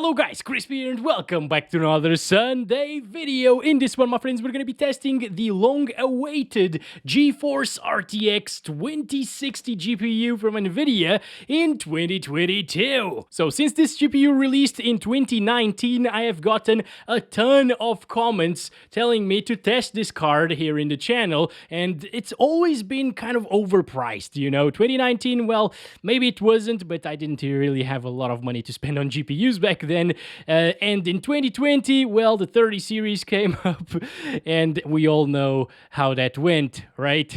Hello guys, Crispy here and welcome back to another Sunday video. In this one, my friends, we're going to be testing the long-awaited GeForce RTX 2060 GPU from Nvidia in 2022. So since this GPU released in 2019, I have gotten a ton of comments telling me to test this card here in the channel, and it's always been kind of overpriced, you know. 2019, well, maybe it wasn't, but I didn't really have a lot of money to spend on GPUs back then, and in 2020, well, the 30 series came up, and we all know how that went, right?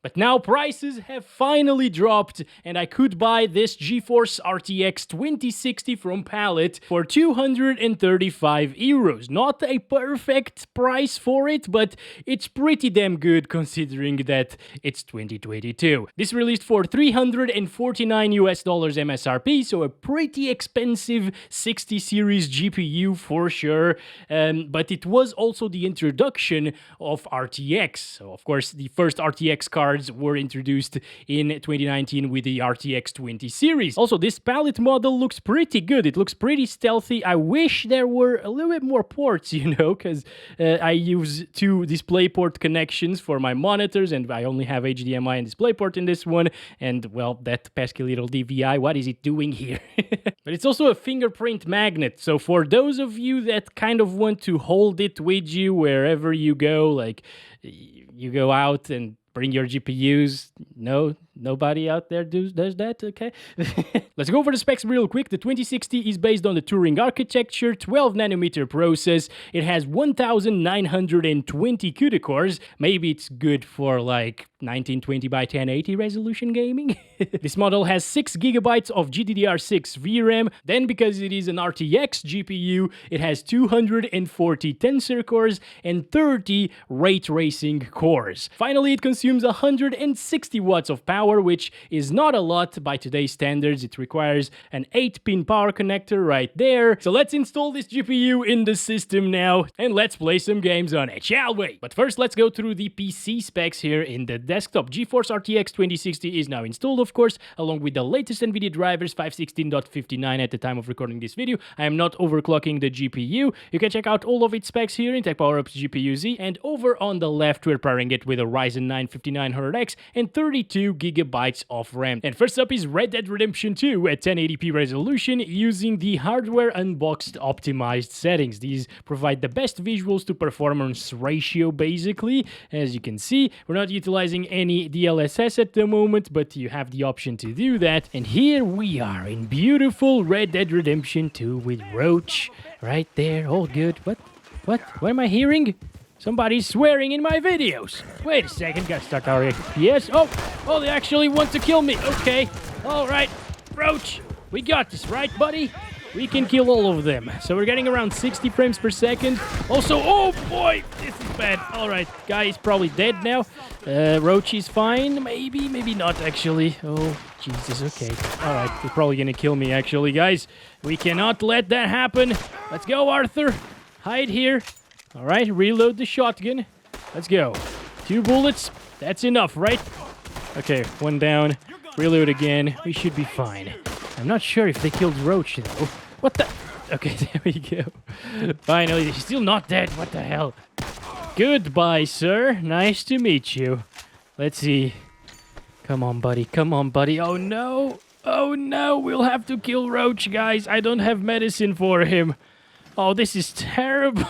But now prices have finally dropped, and I could buy this GeForce RTX 2060 from Palit for 235 euros. Not a perfect price for it, but it's pretty damn good considering that it's 2022. This released for $349 MSRP, so a pretty expensive 60 series GPU for sure, but it was also the introduction of RTX. So of course the first RTX cards were introduced in 2019 with the RTX 20 series. Also, this Palit model looks pretty good. It looks pretty stealthy. I wish there were a little bit more ports, you know, because I use two DisplayPort connections for my monitors and I only have HDMI and DisplayPort in this one, and well, that pesky little DVI, what is it doing here? But it's also a fingerprint magnet, so for those of you that kind of want to hold it with you wherever you go, like you go out and bring your GPUs. No, nobody out there does that, okay? Let's go over the specs real quick. The 2060 is based on the Turing architecture, 12 nanometer process. It has 1920 CUDA cores. Maybe it's good for like 1920 by 1080 resolution gaming. This model has 6 gigabytes of GDDR6 VRAM. Then, because it is an RTX GPU, it has 240 tensor cores and 30 ray tracing cores. Finally, it consumes 160 watts of power, which is not a lot by today's standards. It requires an 8-pin power connector right there. So let's install this GPU in the system now and let's play some games on it, shall we? But first, let's go through the PC specs here in the desktop. GeForce RTX 2060 is now installed, of course, along with the latest Nvidia drivers, 516.59 at the time of recording this video. I am not overclocking the GPU. You can check out all of its specs here in Tech Power Up's GPU Z, and over on the left, we're pairing it with a Ryzen 9 5900X and 32 gigabytes of RAM. And first up is Red Dead Redemption 2 at 1080p resolution using the hardware unboxed optimized settings. These provide the best visuals to performance ratio, basically. As you can see, we're not utilizing any DLSS at the moment, but you have the option to do that. And here we are in beautiful Red Dead Redemption 2 with Roach right there. All good. What am I hearing? Somebody's swearing in my videos. Wait a second, gotta start our FPS. Oh, they actually want to kill me. Okay, all right, Roach, we got this, right, buddy? We can kill all of them. So we're getting around 60 frames per second. Also, oh boy, this is bad. All right, guy is probably dead now. Roach is fine, maybe not actually. Oh, Jesus, okay. All right, they're probably gonna kill me actually, guys. We cannot let that happen. Let's go, Arthur. Hide here. All right, reload the shotgun. Let's go. 2 bullets. That's enough, right? Okay, 1 down. Reload again. We should be fine. I'm not sure if they killed Roach, though. What the? Okay, there we go. Finally, he's still not dead. What the hell? Goodbye, sir. Nice to meet you. Let's see. Come on, buddy. Come on, buddy. Oh, no. Oh, no. We'll have to kill Roach, guys. I don't have medicine for him. Oh, this is terrible.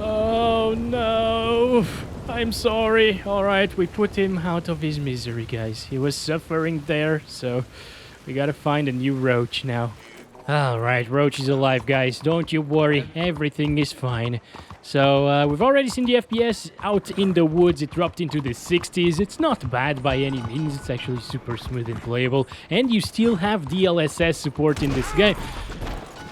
Oh no, I'm sorry. Alright, we put him out of his misery, guys. He was suffering there, so we gotta find a new Roach now. Alright, Roach is alive, guys. Don't you worry, everything is fine. So, we've already seen the FPS out in the woods. It dropped into the 60s. It's not bad by any means. It's actually super smooth and playable. And you still have DLSS support in this game.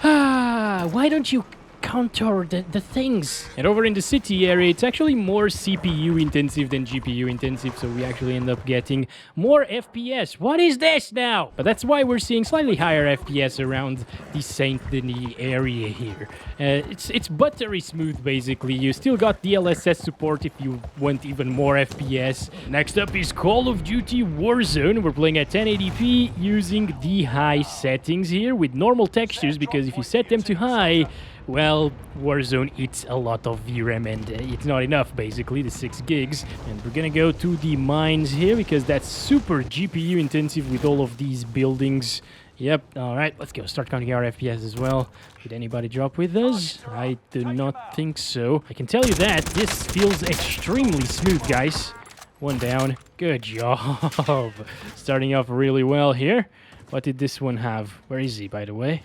Why don't you counter the things. And over in the city area, it's actually more CPU intensive than GPU intensive, so we actually end up getting more FPS. What is this now? But that's why we're seeing slightly higher FPS around the Saint Denis area here. It's buttery smooth, basically. You still got DLSS support if you want even more FPS. Next up is Call of Duty Warzone. We're playing at 1080p using the high settings here with normal textures, because if you set them to high, well, Warzone eats a lot of VRAM, and it's not enough, basically, the 6 gigs. And we're gonna go to the mines here, because that's super GPU intensive with all of these buildings. Yep, alright, let's go. Start counting our FPS as well. Did anybody drop with us? I do not think so. I can tell you that this feels extremely smooth, guys. One down. Good job. Starting off really well here. What did this one have? Where is he, by the way?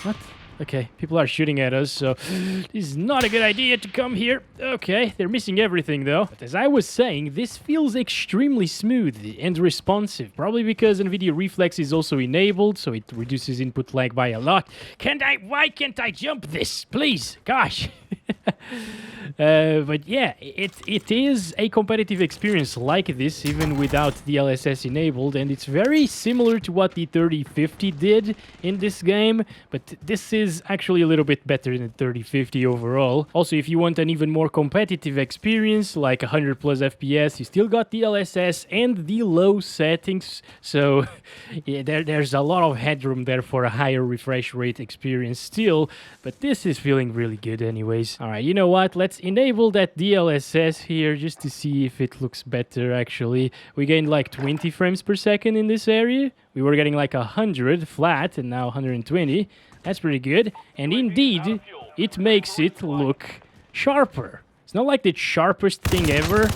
What? Okay, people are shooting at us, so this is not a good idea to come here. Okay, they're missing everything, though. But as I was saying, this feels extremely smooth and responsive. Probably because Nvidia Reflex is also enabled, so it reduces input lag by a lot. Why can't I jump this? Please, gosh. But yeah, it is a competitive experience like this, even without the DLSS enabled, and it's very similar to what the 3050 did in this game, but this is actually a little bit better than 3050 overall. Also, if you want an even more competitive experience, like 100 plus FPS, you still got the DLSS and the low settings, so yeah, there's a lot of headroom there for a higher refresh rate experience still, but this is feeling really good anyways. Alright, you know what? Let's enable that DLSS here just to see if it looks better, actually. We gained like 20 frames per second in this area. We were getting like 100 flat and now 120. That's pretty good. And indeed, it makes it look sharper. It's not like the sharpest thing ever,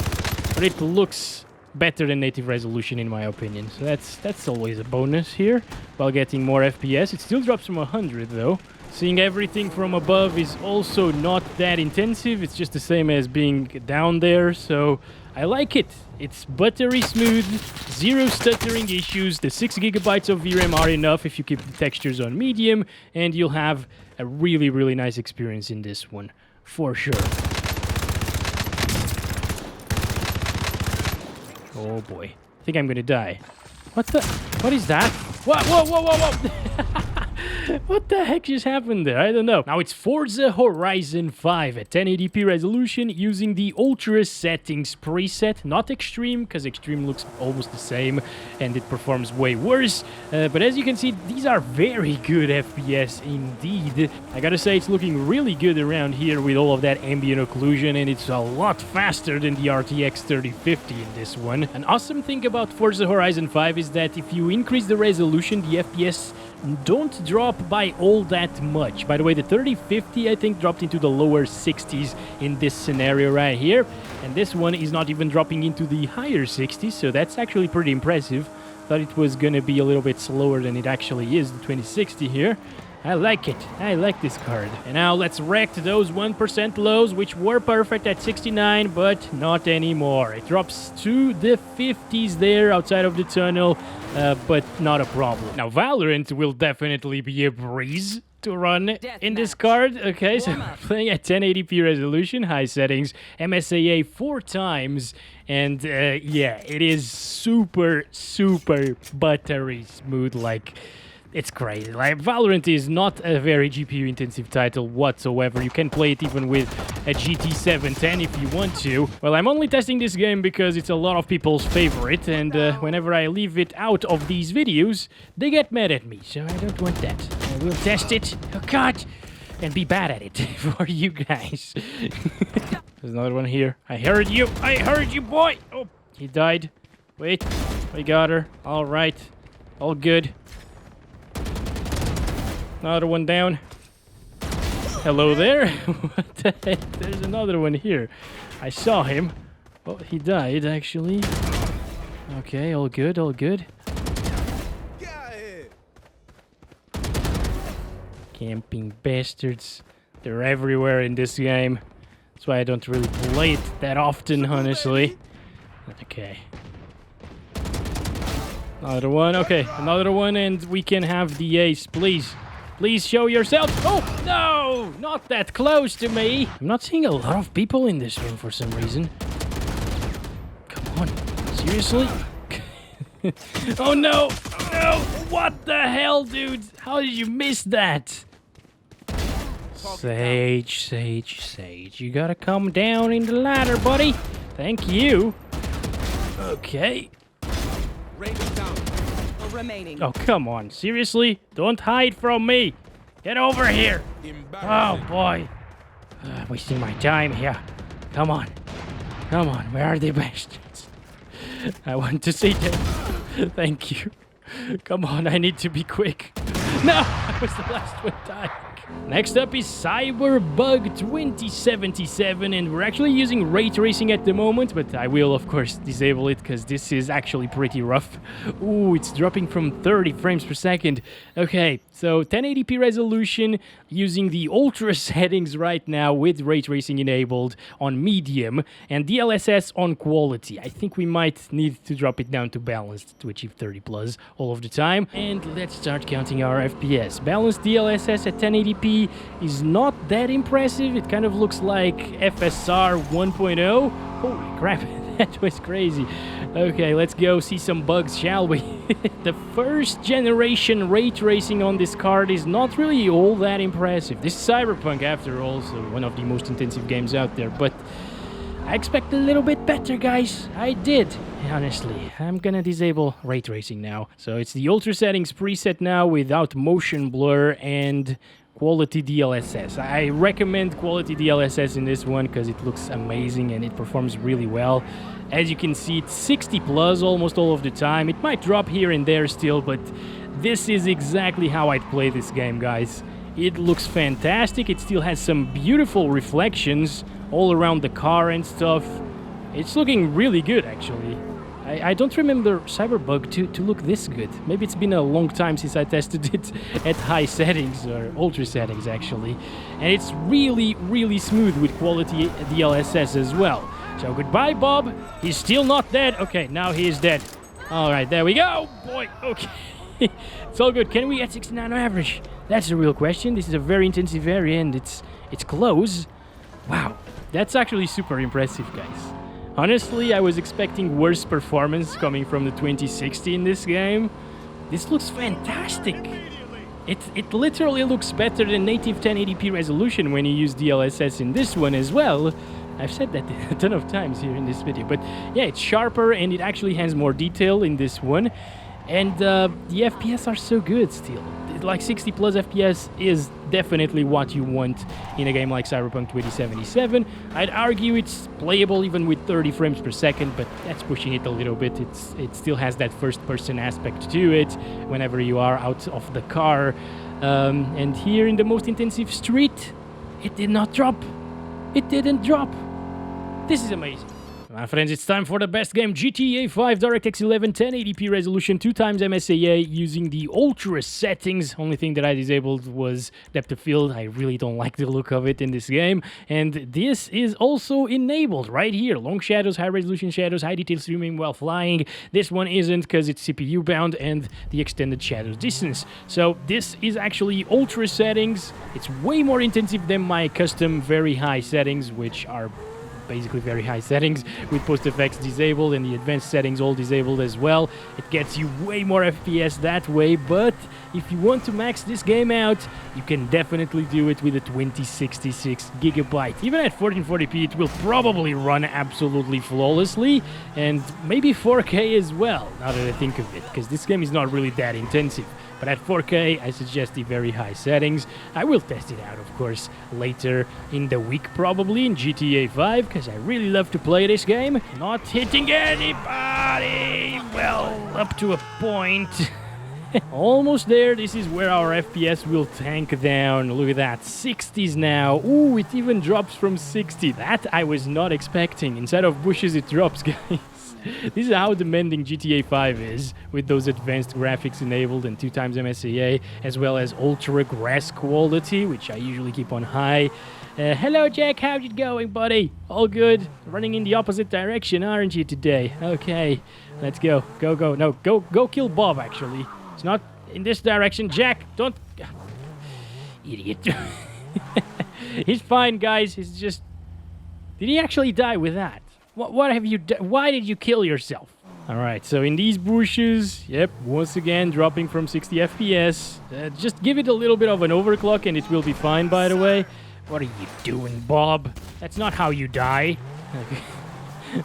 but it looks better than native resolution in my opinion. So that's always a bonus here. While getting more FPS. It still drops from 100 though. Seeing everything from above is also not that intensive. It's just the same as being down there, so I like it. It's buttery smooth, zero stuttering issues. The 6 gigabytes of VRAM are enough if you keep the textures on medium, and you'll have a really, really nice experience in this one, for sure. Oh boy, I think I'm gonna die. What is that? Whoa, whoa, whoa, whoa, whoa! What the heck just happened there? I don't know. Now it's Forza Horizon 5 at 1080p resolution using the Ultra settings preset. Not Extreme, because Extreme looks almost the same and it performs way worse. But as you can see, these are very good FPS indeed. I gotta say, it's looking really good around here with all of that ambient occlusion, and it's a lot faster than the RTX 3050 in this one. An awesome thing about Forza Horizon 5 is that if you increase the resolution, the FPS don't drop by all that much. By the way, the 3050 I think dropped into the lower 60s in this scenario right here, and this one is not even dropping into the higher 60s, so that's actually pretty impressive. Thought it was gonna be a little bit slower than it actually is, the 2060 here. I like it. I like this card. And now let's wreck those 1% lows, which were perfect at 69, but not anymore. It drops to the 50s there outside of the tunnel, but not a problem. Now, Valorant will definitely be a breeze to run in this card. Okay, so we're playing at 1080p resolution, high settings, MSAA 4 times, and yeah, it is super, super buttery smooth, like... It's crazy. Like, Valorant is not a very GPU-intensive title whatsoever. You can play it even with a GT 710 if you want to. Well, I'm only testing this game because it's a lot of people's favorite, and whenever I leave it out of these videos, they get mad at me, so I don't want that. I will test it, oh god, and be bad at it for you guys. There's another one here. I heard you, boy! Oh, he died. Wait, we got her. All right, all good. Another one down. Hello there. What the heck? There's another one here. I saw him. Oh, he died, actually. Okay, all good, all good. Camping bastards. They're everywhere in this game. That's why I don't really play it that often, honestly. Okay. Another one. Okay, another one, and we can have the ace, please. Please show yourself. Oh, no! Not that close to me. I'm not seeing a lot of people in this room for some reason. Come on. Seriously? Oh, no! No! What the hell, dude? How did you miss that? Sage. You gotta come down in the ladder, buddy. Thank you. Okay. Oh, come on. Seriously? Don't hide from me. Get over here. Oh, boy. Wasting my time here. Come on. Come on. Where are the bastards? I want to see them. Thank you. Come on. I need to be quick. No! I was the last one dying. Next up is Cyberpunk 2077, and we're actually using ray tracing at the moment, but I will of course disable it because this is actually pretty rough. Ooh, it's dropping from 30 frames per second. Okay, so 1080p resolution using the ultra settings right now with ray tracing enabled on medium and DLSS on quality. I think we might need to drop it down to balanced to achieve 30 plus all of the time. And let's start counting our FPS. Balanced DLSS at 1080p is not that impressive. It kind of looks like FSR 1.0. Holy crap, that was crazy. Okay, let's go see some bugs, shall we? The first generation ray tracing on this card is not really all that impressive. This is Cyberpunk after all, so one of the most intensive games out there, but I expect a little bit better, guys. I did, honestly. I'm gonna disable ray tracing now. So it's the ultra settings preset now without motion blur and quality DLSS. I recommend quality DLSS in this one because it looks amazing and it performs really well. As you can see, it's 60 plus almost all of the time. It might drop here and there still, but this is exactly how I'd play this game, guys. It looks fantastic. It still has some beautiful reflections all around the car and stuff. It's looking really good, actually. I don't remember Cyberpunk to look this good. Maybe it's been a long time since I tested it at high settings, or ultra settings actually. And it's really, really smooth with quality DLSS as well. So goodbye, Bob. He's still not dead. Okay, now he is dead. Alright, there we go. Boy, okay. It's all good. Can we get 69 on average? That's the real question. This is a very intensive area and it's close. Wow, that's actually super impressive, guys. Honestly, I was expecting worse performance coming from the 2060 in this game. This looks fantastic. It literally looks better than native 1080p resolution when you use DLSS in this one as well. I've said that a ton of times here in this video, but yeah, it's sharper and it actually has more detail in this one. And the FPS are so good still. Like 60 plus FPS is definitely what you want in a game like Cyberpunk 2077. I'd argue it's playable even with 30 frames per second, but that's pushing it a little bit. It still has that first-person aspect to it whenever you are out of the car. And here in the most intensive street, it did not drop. It didn't drop. This is amazing. My friends, it's time for the best game, GTA 5 DirectX 11 1080p resolution 2x MSAA using the ultra settings. Only thing that I disabled was depth of field. I really don't like the look of it in this game. And this is also enabled right here. Long shadows, high resolution shadows, high detail streaming while flying. This one isn't because it's CPU bound and the extended shadow distance. So this is actually ultra settings. It's way more intensive than my custom very high settings, which are basically very high settings with post effects disabled and the advanced settings all disabled as well. It gets you way more FPS that way, but if you want to max this game out, you can definitely do it with a 2066 gigabyte. Even at 1440p, it will probably run absolutely flawlessly, and maybe 4K as well, now that I think of it, because this game is not really that intensive. But at 4K, I suggest the very high settings. I will test it out, of course, later in the week, probably, in GTA 5, because I really love to play this game. Not hitting anybody! Well, up to a point. Almost there. This is where our FPS will tank down. Look at that. 60s now. Ooh, it even drops from 60. That I was not expecting. Inside of bushes, it drops, guys. This is how demanding GTA 5 is, with those advanced graphics enabled and 2x MSAA, as well as ultra grass quality, which I usually keep on high. Hello, Jack. How's it going, buddy? All good? Running in the opposite direction, aren't you, today? Okay, let's go. Go. No, go kill Bob, actually. It's not in this direction. Jack, don't... Idiot. He's fine, guys. He's just... Did he actually die with that? What have you done? Why did you kill yourself? Alright, so in these bushes, yep, once again, dropping from 60 FPS. Just give it a little bit of an overclock and it will be fine, by the way. What are you doing, Bob? That's not how you die.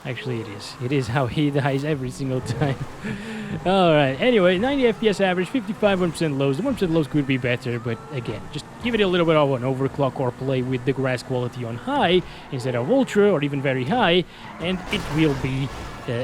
Actually, it is. It is how he dies every single time. Alright, anyway, 90 FPS average, 55 1% lows. The 1% lows could be better, but again, just give it a little bit of an overclock or play with the grass quality on high instead of ultra or even very high, and it will be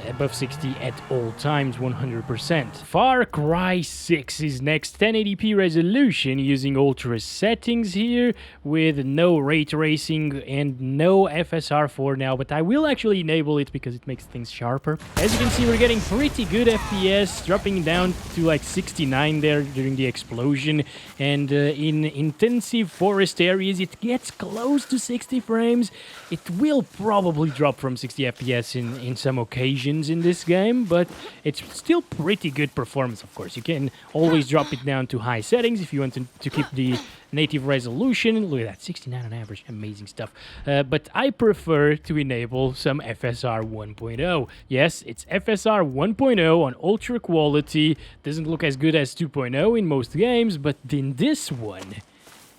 above 60 at all times, 100%. Far Cry 6 is next, 1080p resolution using ultra settings here with no ray tracing and no FSR for now, but I will actually enable it because it makes things sharper. As you can see, we're getting pretty good FPS, dropping down to like 69 there during the explosion, and in intensive forest areas it gets close to 60 frames. It will probably drop from 60 FPS in some occasions in this game, but it's still pretty good performance. Of course, you can always drop it down to high settings if you want to keep the native resolution. Look at that, 69 on average, amazing stuff. But I prefer to enable some FSR 1.0. Yes, it's FSR 1.0 on ultra quality. Doesn't look as good as 2.0 in most games, but in this one,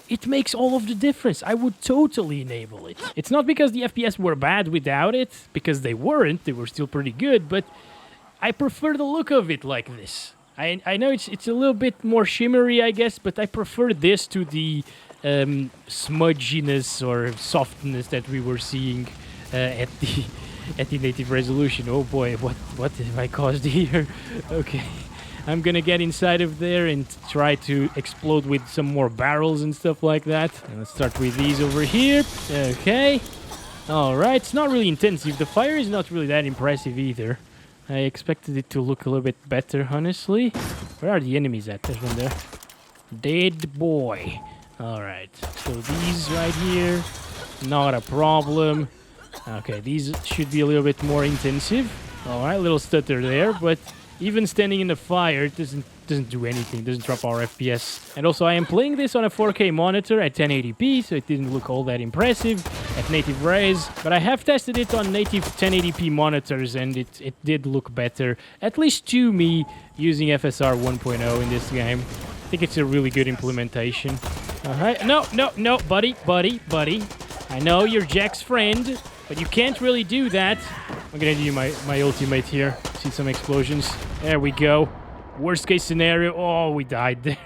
it makes all of the difference. I would totally enable it. It's not because the FPS were bad without it, because they weren't. They were still pretty good, but I prefer the look of it like this. I know it's a little bit more shimmery, I guess, but I prefer this to the smudginess or softness that we were seeing at the native resolution. Oh boy, what have I caused here? Okay. I'm gonna get inside of there and try to explode with some more barrels and stuff like that. And let's start with these over here. Okay. Alright, it's not really intensive. The fire is not really that impressive either. I expected it to look a little bit better, honestly. Where are the enemies at? There's one there. Dead boy. Alright, so these right here, not a problem. Okay, these should be a little bit more intensive. Alright, little stutter there, but even standing in the fire, it doesn't do anything, doesn't drop our FPS. And also, I am playing this on a 4K monitor at 1080p, so it didn't look all that impressive at native res. But I have tested it on native 1080p monitors, and it did look better, at least to me, using FSR 1.0 in this game. I think it's a really good implementation. Alright, no, buddy. I know you're Jack's friend, but you can't really do that. I'm gonna do my ultimate here. See some explosions. There we go. Worst case scenario. Oh, we died there.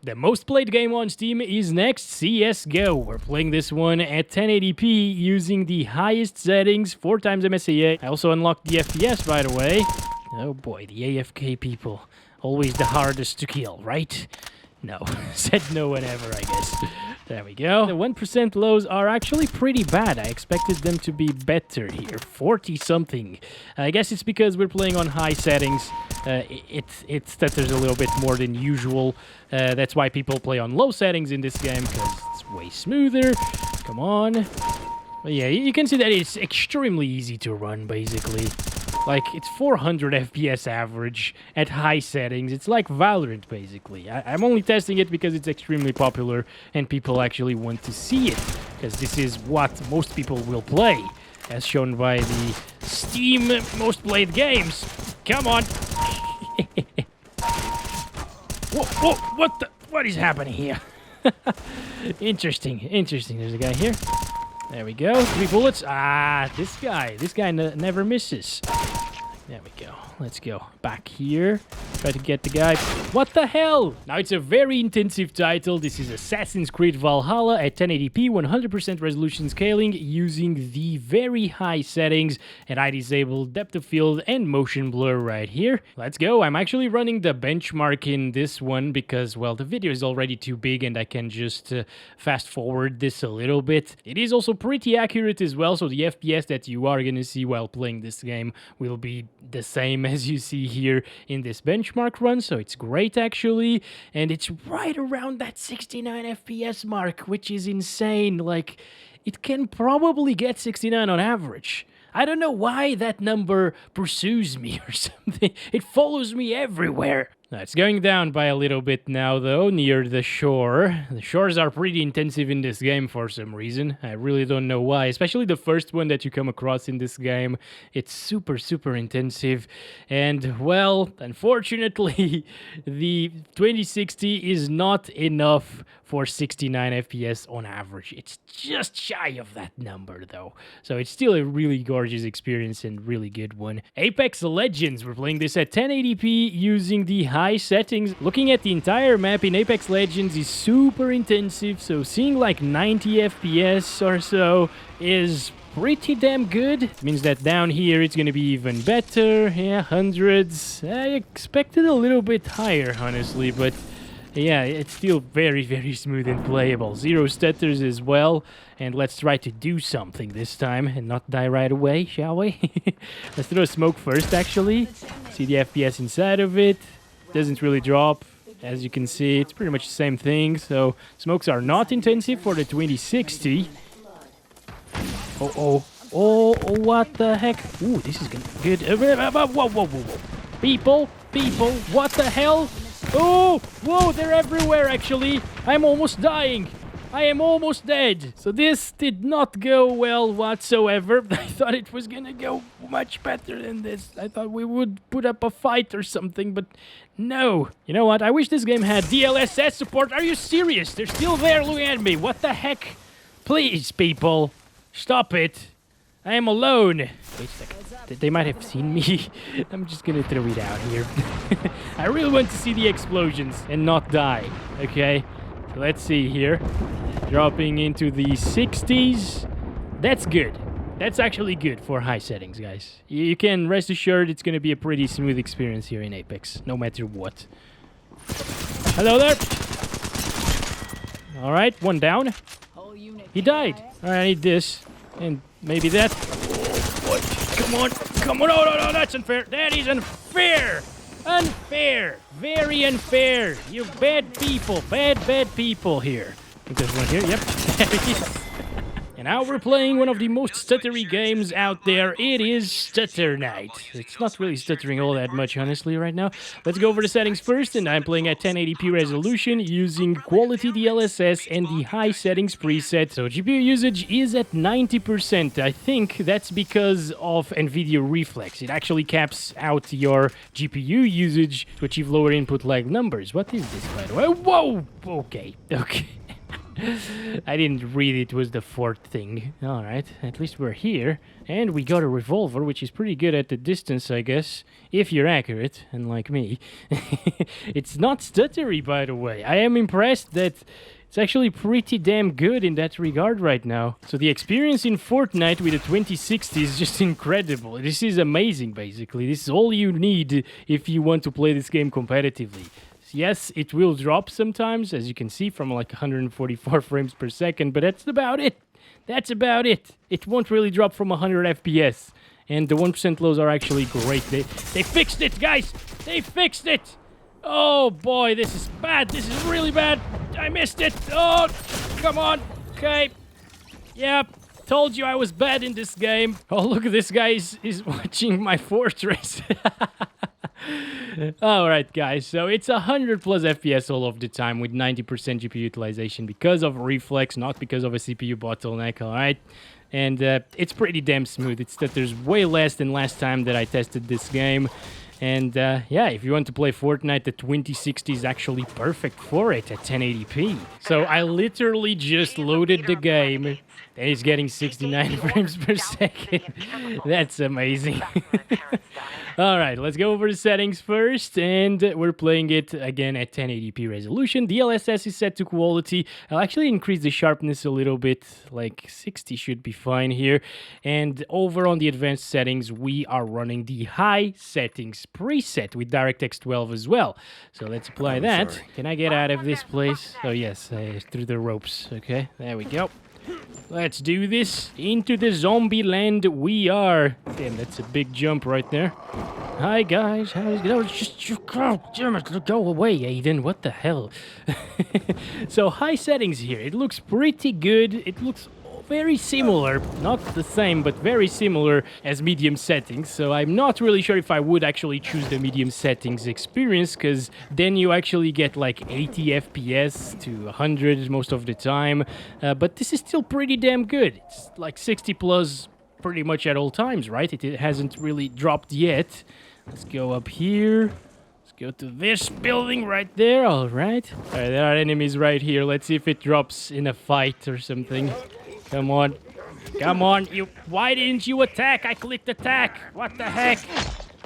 The most played game on Steam is next, CSGO. We're playing this one at 1080p using the highest settings, 4 times MSAA. I also unlocked the FPS, by the way. Oh boy, the AFK people. Always the hardest to kill, right? No. Said no one ever, I guess. There we go. The 1% lows are actually pretty bad. I expected them to be better here. 40-something. I guess it's because we're playing on high settings. It stutters a little bit more than usual. That's why people play on low settings in this game, because it's way smoother. Come on. But yeah, you can see that it's extremely easy to run, basically. Like, it's 400 FPS average at high settings. It's like Valorant, basically. I'm only testing it because it's extremely popular and people actually want to see it, because this is what most people will play, as shown by the Steam most played games. Come on. Whoa, what is happening here? Interesting. There's a guy here. There we go. 3 bullets. Ah, this guy never misses. There we go. Let's go back here. Try to get the guy. What the hell? Now, it's a very intensive title. This is Assassin's Creed Valhalla at 1080p, 100% resolution scaling using the very high settings. And I disabled depth of field and motion blur right here. Let's go. I'm actually running the benchmark in this one because, well, the video is already too big and I can just fast forward this a little bit. It is also pretty accurate as well, so the FPS that you are going to see while playing this game will be the same as you see here in this benchmark run, so it's great actually, and it's right around that 69 FPS mark, which is insane. Like, it can probably get 69 on average. I don't know why that number pursues me or something. It follows me everywhere. It's going down by a little bit now, though, near the shore. The shores are pretty intensive in this game for some reason. I really don't know why, especially the first one that you come across in this game. It's super, super intensive. And, well, unfortunately, the 2060 is not enough for 69 FPS on average. It's just shy of that number, though. So it's still a really gorgeous experience and really good one. Apex Legends, we're playing this at 1080p using the high settings. Looking at the entire map in Apex Legends is super intensive, so seeing like 90 FPS or so is pretty damn good. It means that down here it's gonna be even better. Yeah, hundreds. I expected a little bit higher, honestly, but yeah, it's still very, very smooth and playable. Zero stutters as well. And let's try to do something this time and not die right away, shall we? Let's throw a smoke first, actually. See the FPS inside of it. Doesn't really drop. As you can see, it's pretty much the same thing. So smokes are not intensive for the 2060. Oh, what the heck? Ooh, this is good. Whoa. People, what the hell? Oh, whoa, they're everywhere, actually. I'm almost dying. I am almost dead. So this did not go well whatsoever. I thought it was gonna go much better than this. I thought we would put up a fight or something, but no. You know what? I wish this game had DLSS support. Are you serious? They're still there looking at me. What the heck? Please, people. Stop it. I am alone. Wait a second. They might have seen me. I'm just gonna throw it out here. I really want to see the explosions and not die. Okay? So let's see here. Dropping into the 60s. That's good. That's actually good for high settings, guys. You can rest assured it's gonna be a pretty smooth experience here in Apex, no matter what. Hello there. Alright, one down. He died. Alright, I need this. And maybe that. Come on. No, that's unfair. That is unfair. Unfair. Very unfair. You bad people. Bad people here. I think there's one here. Yep. There it is. And now we're playing one of the most stuttery games out there. It is Stutter Night. It's not really stuttering all that much, honestly, right now. Let's go over the settings first, and I'm playing at 1080p resolution using quality DLSS and the high settings preset. So GPU usage is at 90%. I think that's because of Nvidia Reflex. It actually caps out your GPU usage to achieve lower input lag numbers. What is this, by the way? Whoa! Okay. I didn't read it was the fourth thing. Alright, at least we're here. And we got a revolver, which is pretty good at the distance, I guess. If you're accurate, unlike me. It's not stuttery, by the way. I am impressed that it's actually pretty damn good in that regard right now. So the experience in Fortnite with the 2060 is just incredible. This is amazing, basically. This is all you need if you want to play this game competitively. Yes, it will drop sometimes, as you can see, from like 144 frames per second, but that's about it. That's about it. It won't really drop from 100 FPS. And the 1% lows are actually great. They fixed it, guys! They fixed it! Oh boy, this is bad. This is really bad. I missed it. Oh, come on. Okay. Yep. Told you I was bad in this game. Oh, look, this guy is watching my fortress. Alright, guys, so it's 100 plus FPS all of the time with 90% GPU utilization because of reflex, not because of a CPU bottleneck, alright? And it's pretty damn smooth. It stutters way less than last time that I tested this game. And yeah, if you want to play Fortnite, the 2060 is actually perfect for it at 1080p. So I literally just loaded the game, and it's getting 69 frames per second. That's amazing. Alright, let's go over the settings first, and we're playing it again at 1080p resolution. DLSS is set to quality. I'll actually increase the sharpness a little bit, like 60 should be fine here. And over on the advanced settings, we are running the high settings preset with DirectX 12 as well. So let's apply that. Sorry. Can I get out of this place? Oh yes, through the ropes. Okay, there we go. Let's do this. Into the zombie land we are. Damn, that's a big jump right there. Hi guys, how's it going? Just go away, Aiden. What the hell? So high settings here. It looks pretty good. It looks very similar, not the same, but very similar as medium settings. So I'm not really sure if I would actually choose the medium settings experience, because then you actually get like 80 FPS to 100 most of the time. But this is still pretty damn good. It's like 60 plus pretty much at all times, right? It hasn't really dropped yet. Let's go up here. Go to this building right there, alright. Alright, there are enemies right here. Let's see if it drops in a fight or something. Come on. Come on, you. Why didn't you attack? I clicked attack. What the heck?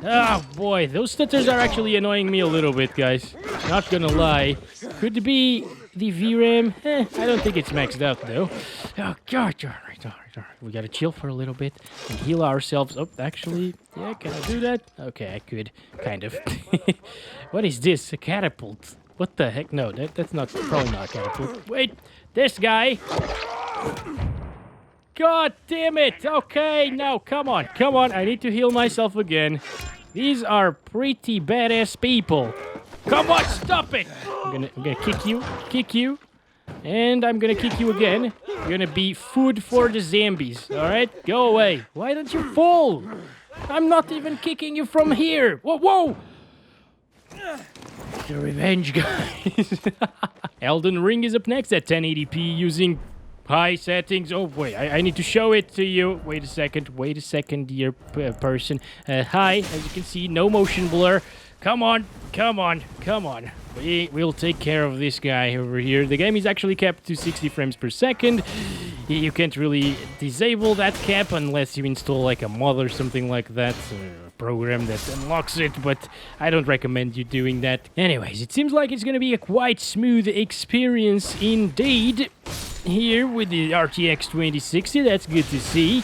Oh boy, those stutters are actually annoying me a little bit, guys. Not gonna lie. Could be the VRAM. I don't think it's maxed out though. Oh god, alright. We gotta chill for a little bit and heal ourselves. Oh, actually, yeah, can I do that? Okay, I could, kind of. What is this? A catapult? What the heck? No, that's not, probably not a catapult. Wait, this guy. God damn it! Okay, no, come on. I need to heal myself again. These are pretty badass people. Come on, stop it! I'm gonna kick you, and I'm gonna kick you again. You're gonna be food for the zombies, alright? Go away. Why don't you fall? I'm not even kicking you from here. Whoa! The revenge, guys. Elden Ring is up next at 1080p using high settings. Oh, wait, I need to show it to you. Wait a second, dear person. Hi, as you can see, no motion blur. Come on. We'll take care of this guy over here. The game is actually capped to 60 frames per second. You can't really disable that cap unless you install like a mod or something like that, a program that unlocks it, but I don't recommend you doing that. Anyways, it seems like it's gonna be a quite smooth experience indeed here with the RTX 2060. That's good to see.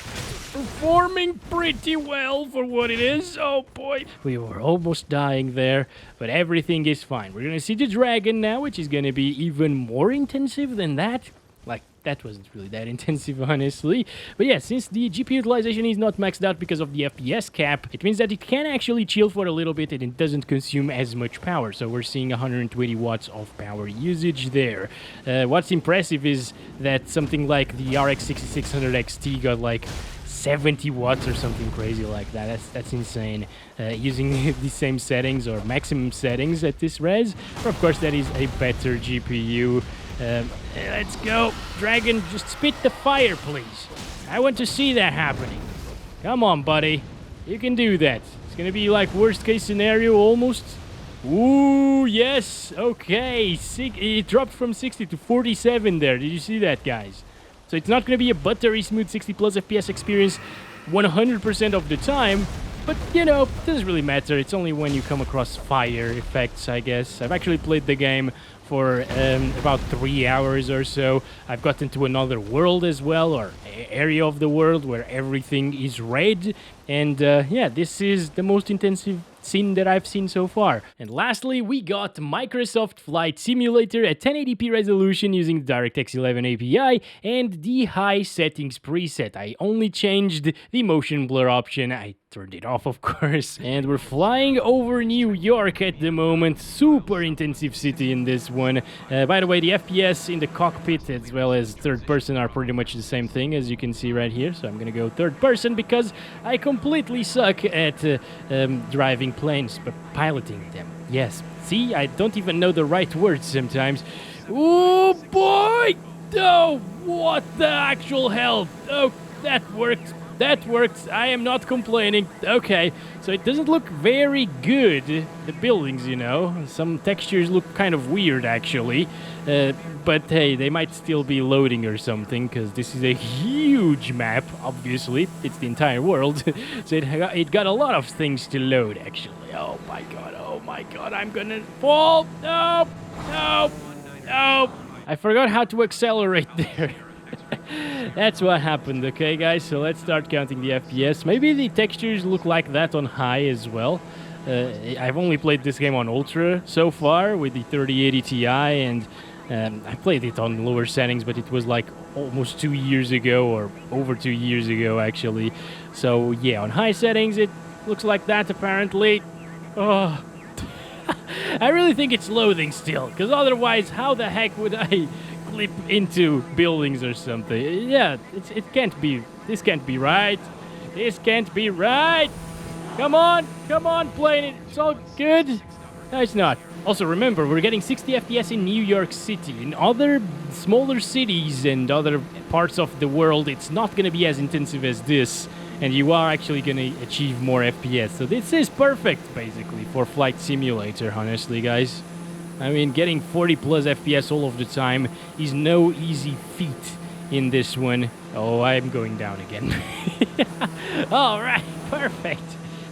Performing pretty well for what it is. Oh boy, we were almost dying there, but everything is fine. We're gonna see the dragon now, which is gonna be even more intensive than that. Like, that wasn't really that intensive, honestly. But yeah, since the GPU utilization is not maxed out because of the FPS cap, it means that it can actually chill for a little bit and it doesn't consume as much power. So we're seeing 120 watts of power usage there. What's impressive is that something like the RX 6600 XT got like 70 watts or something crazy like that. That's insane. Using the same settings or maximum settings at this res. But of course, that is a better GPU. Let's go. Dragon, just spit the fire, please. I want to see that happening. Come on, buddy. You can do that. It's gonna be like worst case scenario almost. Ooh, yes. Okay. It dropped from 60 to 47 there. Did you see that, guys? So it's not going to be a buttery smooth 60 plus FPS experience 100% of the time, but you know, it doesn't really matter. It's only when you come across fire effects, I guess. I've actually played the game for about 3 hours or so. I've gotten to another world as well, or area of the world where everything is red. And yeah, this is the most intensive scene that I've seen so far. And lastly, we got Microsoft Flight Simulator at 1080p resolution using the DirectX 11 API and the high settings preset. I only changed the motion blur option. I turned it off, of course. And we're flying over New York at the moment. Super intensive city in this one. By the way, the FPS in the cockpit as well as third person are pretty much the same thing, as you can see right here. So I'm gonna go third person because I completely suck at driving planes, but piloting them. Yes. See, I don't even know the right words sometimes. Oh boy! Oh, what the actual hell? Oh, that worked. That works. I am not complaining. Okay, so it doesn't look very good, the buildings, you know. Some textures look kind of weird, actually. But hey, they might still be loading or something, because this is a huge map, obviously. It's the entire world. So it got a lot of things to load, actually. Oh my god, I'm gonna fall. No, no, no. I forgot how to accelerate there. That's what happened, okay guys, so let's start counting the FPS. Maybe the textures look like that on high as well. I've only played this game on Ultra so far with the 3080 Ti, and I played it on lower settings, but it was like almost 2 years ago, or over 2 years ago actually. So yeah, on high settings it looks like that apparently. Oh. I really think it's loading still, because otherwise how the heck would I slip into buildings or something. Yeah, it can't be. This can't be right. This can't be right. Come on, playing it. It's all good. No, it's not. Also, remember, we're getting 60 FPS in New York City. In other smaller cities and other parts of the world, it's not going to be as intensive as this, and you are actually going to achieve more FPS. So this is perfect, basically, for Flight Simulator, honestly, guys. I mean, getting 40 plus FPS all of the time is no easy feat in this one. Oh, I'm going down again. All right, perfect.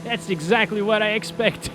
That's exactly what I expect.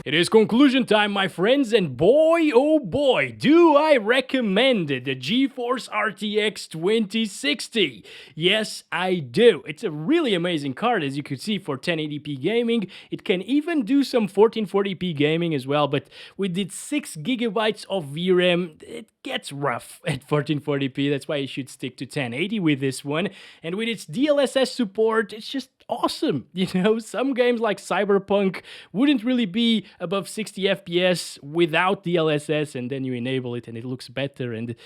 It is conclusion time, my friends, and boy, oh boy, do I recommend the GeForce RTX 2060. Yes, I do. It's a really amazing card, as you could see, for 1080p gaming. It can even do some 1440p gaming as well, but with its 6 gigabytes of VRAM, it gets rough at 1440p. That's why you should stick to 1080 with this one. And with its DLSS support, it's just awesome. You know, some games like Cyberpunk wouldn't really be above 60 FPS without DLSS, and then you enable it and it looks better and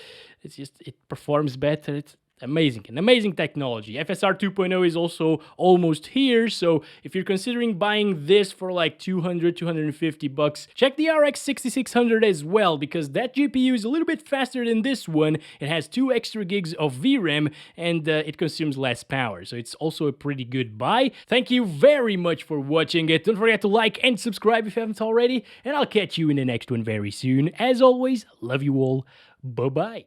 it's just, it performs better. It's amazing, an amazing technology. FSR 2.0 is also almost here, so if you're considering buying this for like 250 bucks, check the RX 6600 as well, because that GPU is a little bit faster than this one. It has 2 extra gigs of VRAM and it consumes less power, so it's also a pretty good buy. Thank you very much for watching it. Don't forget to like and subscribe if you haven't already, and I'll catch you in the next one very soon. As always, love you all. Bye-bye.